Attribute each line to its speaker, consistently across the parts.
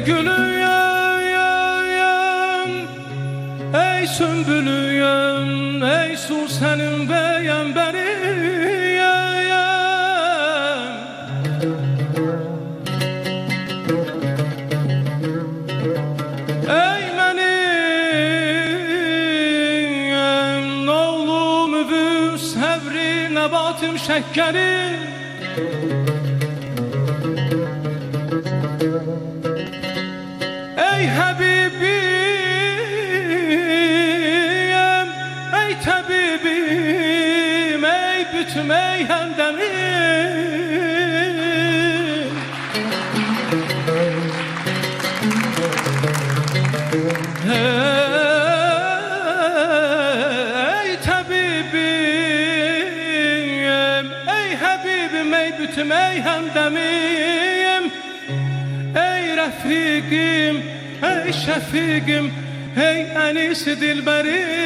Speaker 1: gülüyüm, ey sümbülüyüm, ey su senin beğenberiyim. Ey benim oğlum üvüs sevri nebatım şekkeri. Ey Habibim, ey tabibim, ey bütüm, ey hemdemim. Ey tabibim, ey Habibim, ey bütüm, ey hemdemim. Ey Refikim, ey Şefikim, ey Enis Dilberim.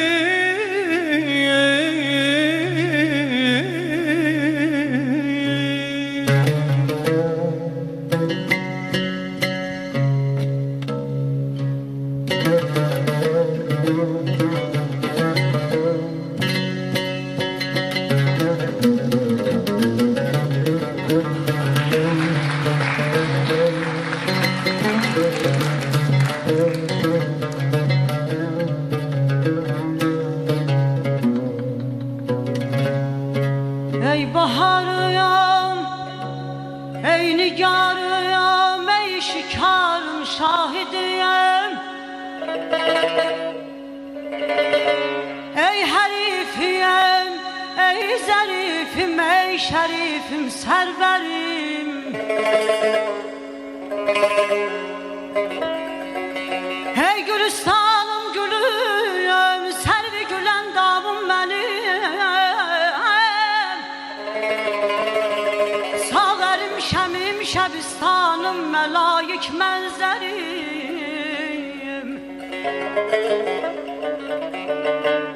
Speaker 2: Ey baharıyam, ey nigarıyam, ey şikarım şahidiyem. Ey herifiyem, ey zarifim, ey şerifim, serverim. Ey Gülistanım gülüyüm, servi gülen davum benim. Sağerim şemim şebistanım, melayik menzerim.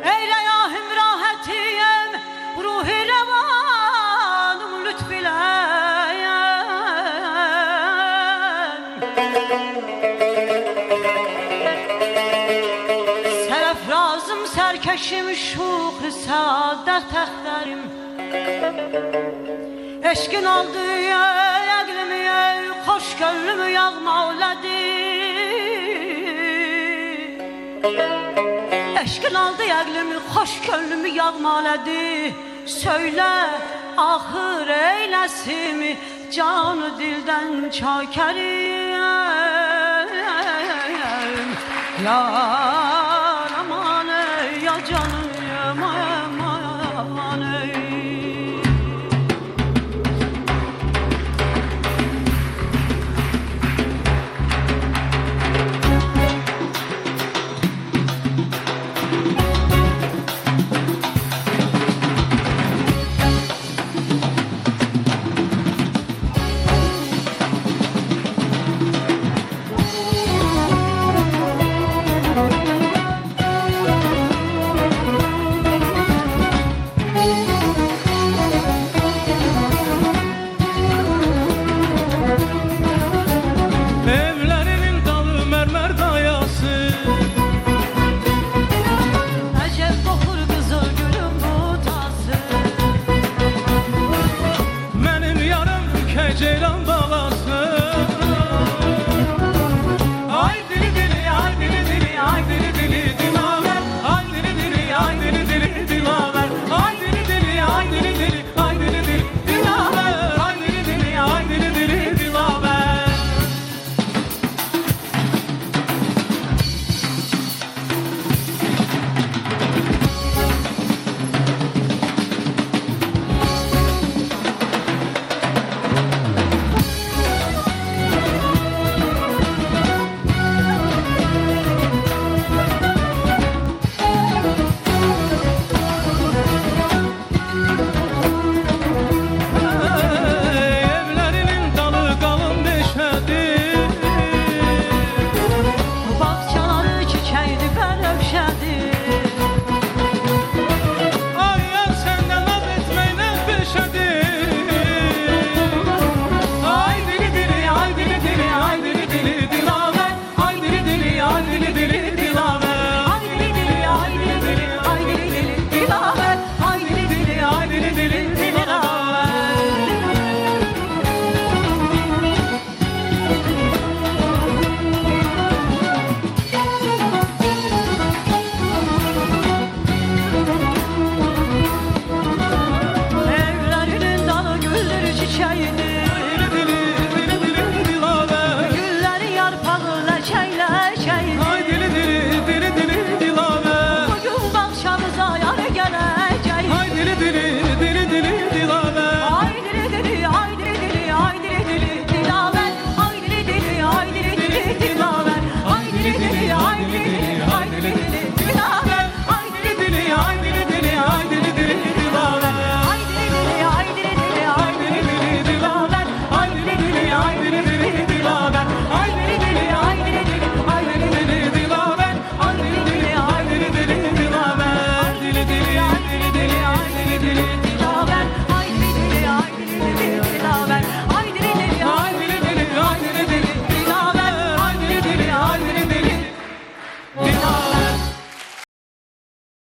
Speaker 2: Ey reyahim rahatiyem, ruhi revanım lütfileyem. Serefrazım serkeşim, şuh-ı saadet ehderim. Eşkin aldı əqlimi, xoş gönlümü yağmaladı. Eşkin aldı əqlimi, xoş gönlümü yağmaladı. Söylə, axır eyləsim, canı dildən çakərim. Ya